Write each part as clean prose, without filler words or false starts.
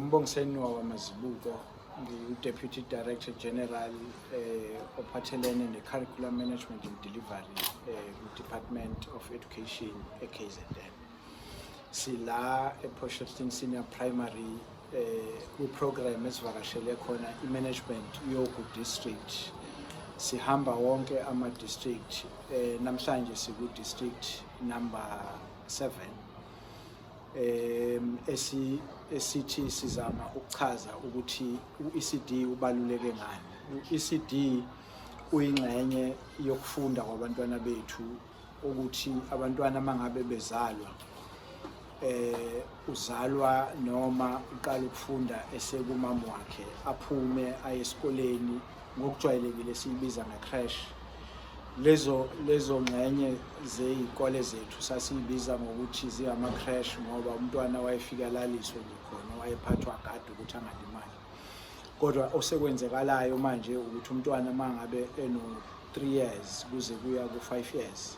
Mbongiseni Mazibuko, the Deputy Director General ophathelene ne-Curriculum Management and Delivery Department of Education KZN. Sila Potchefstroom Senior Primary program esivakashele khona i-management yoku district. Sihamba wonke ama-district, namhlanje siku district number 7. Esithi sizama ukuchaza ukuthi u-ECD ubaluleke ngani. U-ECD uyingxenye yokufunda kwabantwana bethu ukuthi abantwana mangabe bezalwa uzalwa noma uqala ukufunda esekumama wakhe aphume aye esikoleni ngokujwayelekile siyibiza nge-crash. Lezo ngxenye zeyikole zethu sasiyibiza ngokuthi zingama-crash ngoba umntwana wayefika laliswe nje khona, wayephathwa agade ukuthi angalimali. Kodwa osekwenzekalayo manje ukuthi umntwana mangabe eno-3 years kuze kuya ku-5 years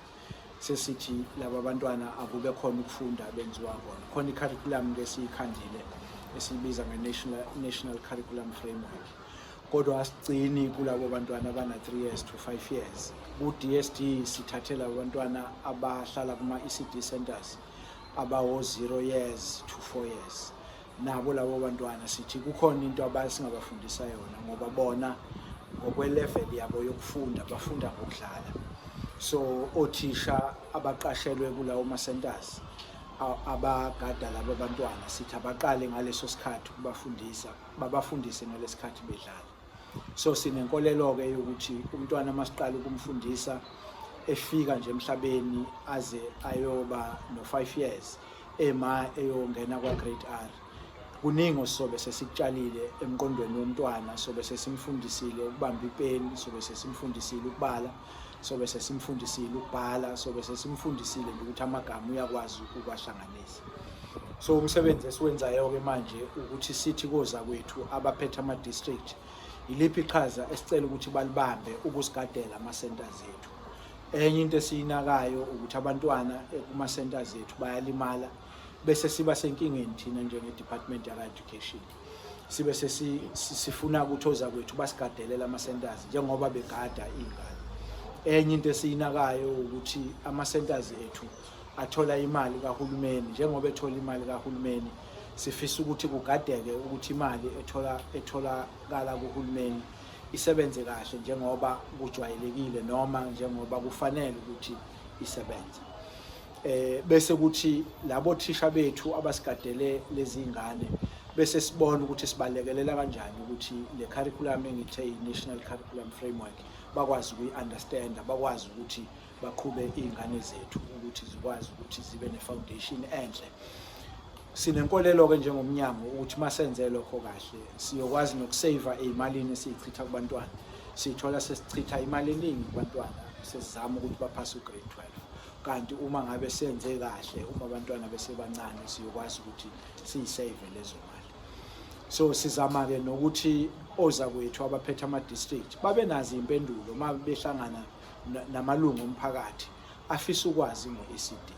sesithi laba bantwana akube khona ukufunda benziwa khona. Khona i-curriculum lesiyikhandile esiyibiza nge-National Curriculum Framework. Kodwa asigcini kulabo bantwana abana 3 years to 5 years. Ku-DSD sithathela abantwana abahlala kuma-ECD centers abawo 0 years to 4 years. Nabo labo bantwana sithi kukhona into abasingabafundisa yona ngoba bona ngokwe-level yabo yokufunda bafunda ngokudlala. So othisha abaqashelwe kulawo ma-centers abagada labo bantwana sithi abaqale ngaleso sikhathi ukubafundisa, babafundise ngalesikhathi bedlala. So sinenkolelo-ke yokuthi umntwana masiqala ukumfundisa efika nje emhlabeni aze ayoba no-5 years eyongena kwa-grade R, kuningi sobe sesikutshalile emqondweni womntwana. Sobe sesimfundisile ukubamba ipeni, sobe sesimfundisile ukubala, sobe sesimfundisile ukubhala, sobe sesimfundisile ukuthi amagama uyakwazi ukuwahlanganisa. So umsebenzi esiwenzayo-ke manje ukuthi sithi koza kwethu abaphethe ama-district iliphi iqhaza esicela ukuthi balibambe ukusigadela ama-centers ethu. Enye into esiyinakayo ukuthi abantwana kuma-centers ethu bayalimala bese siba senkingeni thina njenge-Department ya-Education. Sibe sifuna ukuthi oza kwethu basigadelela ama-centers njengoba begada iy'ngane. Enye into esiyinakayo ukuthi ama-centers ethu athola imali kahulumeni. Njengoba ethola imali kahulumeni sifisa ukuthi kugadeke ukuthi imali etholakala kuhulumeni isebenze kahle njengoba kujwayelekile noma njengoba kufanele ukuthi isebenze. Bese kuthi labo thisha bethu abasigadele lezi ngane bese sibona ukuthi sibalekelela kanjani ukuthi le curriculum engithe i-National Curriculum Framework bakwazi ukuyi-understanda, bakwazi ukuthi baqhube iy'ngane zethu ukuthi zikwazi ukuthi zibe ne-foundation enhle. Sinenkolelo-ke njengomnyango ukuthi masenze lokho kahle siyokwazi nokuseva ey'malini esiyichitha kubantwana. Sithola sesichitha imali eningi kubantwana sesizama ukuthi baphase u-grade 12. Kanti uma ngabe senze kahle, uma abantwana besebancane siyokwazi ukuthi siyisave lezo mali. So sizama-ke nokuthi oza kwethu abaphethe ama-district babe nazo iy'mpendulo uma behlangana namalungu omphakathi afisa ukwazi nge-ECD.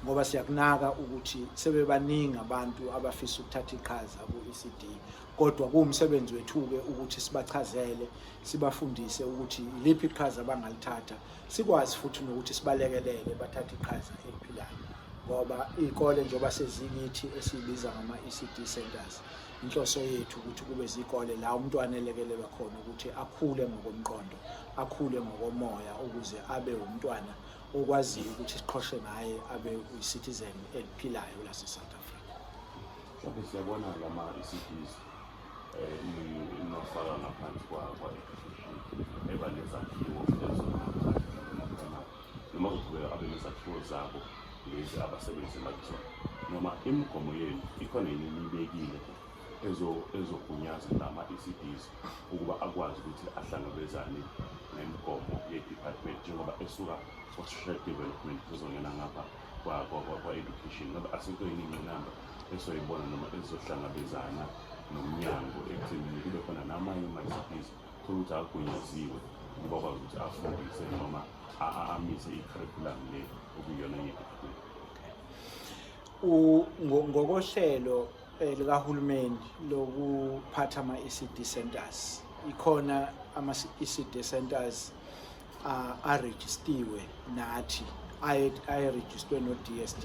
Ngoba siyakunaka ukuthi sebebaningi abantu abafisa ukuthatha iqhaza ku-ECD, kodwa kuwumsebenzi wethu-ke ukuthi sibachazele, sibafundise ukuthi iliphi iqhaza abangalithatha, sikwazi futhi nokuthi sibalekelele bathathe iqhaza eliphilayo. Ngoba iy'kole njengoba sezikithi esiyibiza ngama-ECD centers, inhloso yethu ukuthi kube zikole la umntwana elekelelwa khona ukuthi akhule ngokomqondo, akhule ngokomoya ukuze abe umntwana okwaziyo ukuthi siqhoshe ngaye abe uyi-citizen eliphilayo lase-South Africa. Mhlawumbe siyabona lama-ECDs inofaka ngaphansi kwa-education eba nezakhiwo noma kuqhubeka abe nezakhiwo zabo lezi abasebenzela kuzona, noma imigomo yenu ikhona yini eniyibekile ezogunyaza lama-ECDs ukuba akwazi ukuthi ahlangabezane nemigomo ye-department njengoba esuka social development kuzongena ngapha kwa-education. Ngoba asikho yini ingqinamba esoyibona noma ezohlangabezana nomnyango ekuthenini kube khona namanye ama-ECDs ukuthi agunyaziwe ukuba akwazi ukuthi afundise noma amise i-curriculum le okuyiyona ye-department. Ngokohlelo likahulumeni lokuphatha ama-ECD centers. Ikhona ama-ECD centers arejistiwe nathi, ayerejistwe no-DSD.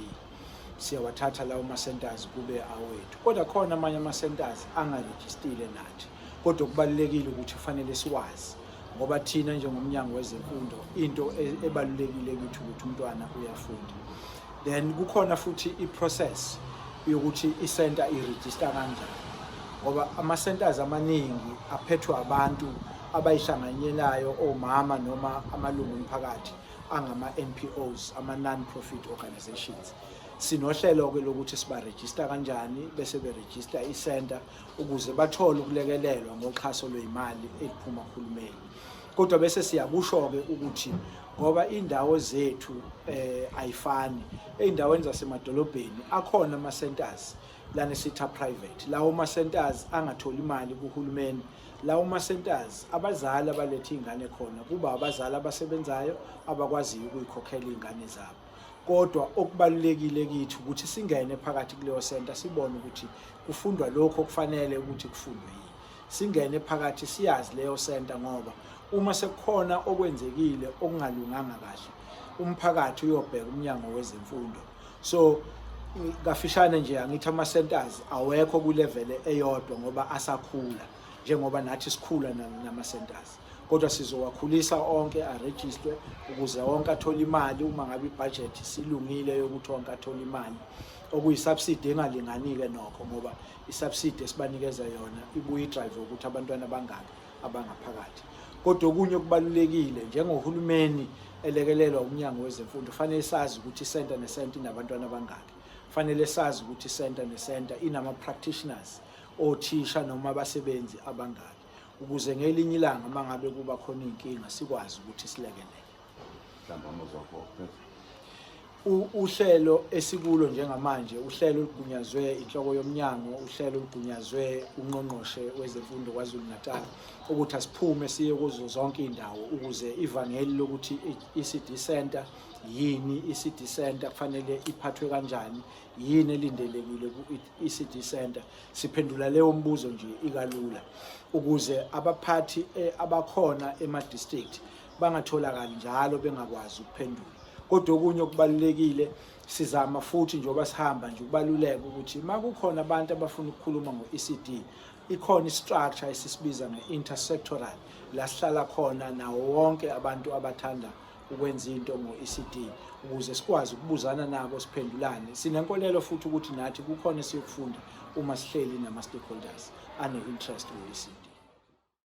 Siyawathatha lawo ma-centers kube awethu. Kodwa khona amanye ama-centers angarejistile nathi. Kodwa kubalulekile ukuthi kufanele siwazi, ngoba thina njengomnyango wezemfundo into ebalulekile ukuthi umntwana uyafunda. Then kukhona futhi i-process yokuthi i-center i-register kanjani, ngoba ama-centers amaningi aphethwe abantu abayihlanganyelayo, omama noma amalungu omphakathi angama-NPOs, ama-non-profit organizations. Sinohlelo-ke lokuthi siba-register kanjani, bese be-register i-center ukuze bathole ukulekelelwa ngoxhaso lwey'mali eliphuma kuhulumeni. Kodwa bese siyakusho-ke ukuthi ngoba indawo zethu ayifani, ey'ndaweni zasemadolobheni akhona ama-centers lana sitha private, lawo ma-centers angatholi imali kuhulumeni. Lawo ma-centers abazali abaletha iy'ngane khona kuba abazali abasebenzayo abakwaziyo ukuyikhokhela iy'ngane zabo. Kodwa okubalulekile kithi ukuthi singene phakathi kuleyo center sibone ukuthi kufundwa lokho okufanele ukuthi kufundwe yini. Singene phakathi siyazi leyo center, ngoba uma sekukhona okwenzekile okungalunganga kahle, umphakathi uyobheka umnyango wezemfundo. So kafishane nje angithi ama-centers awekho ku-level eyodwa ngoba asakhula njengoba nathi sikhula nama-centers. Kodwa sizowakhulisa onke arejistwe ukuze wonke athole imali uma ngabe ibudget silungile yokuthi wonke athole imali, okuyi-subsidy engalingani-ke nokho, ngoba i-subsidy esibanikeza yona ibuye idrive ukuthi abantwana bangaki abangaphakathi. Kodwa okunye okubalulekile njengohulumeni elekelelwa umnyango wezemfundo, fanele sazi ukuthi i-center ne-center inabantwana abangaki. Fanele sazi ukuthi i-center ne-center inama-practitioners, othisha noma abasebenzi abangaki, ukuze ngelinye ilanga mangabe kuba khona inkinga sikwazi ukuthi silekelele. Uhlelo esikulo njengamanje, uhlelo olugunyazwe inhloko yomnyango, uhlelo olugunyazwe ungqongqoshe wezemfundo KwaZulu-Natal, ukuthi asiphume siye kuzo zonke indawo ukuze ivangeli lokuthi ECD Center yini, ECD Center kufanele iphathwe kanjani, yini elindelekile ku-ECD Center. Siphendula leyo mbuzo nje ikalula ukuze abaphathi abakhona ema-district bangatholakali njalo bengakwazi ukuphendula. Kodwa okunye okubalulekile sizama futhi njengoba sihamba nje ukubaluleka ukuthi makukhona abantu abafuna ukukhuluma ngo-ECD, ikhona i-structure esisibiza nge-intersectoral la sihlala khona nawo wonke abantu abathanda ukwenza into ngo-ECD ukuze sikwazi ukubuzana nabo siphendulane. Sinenkolelo futhi ukuthi nathi kukhona esiyokufunda uma sihleli nama-stakeholders ane-interest ku-ECD.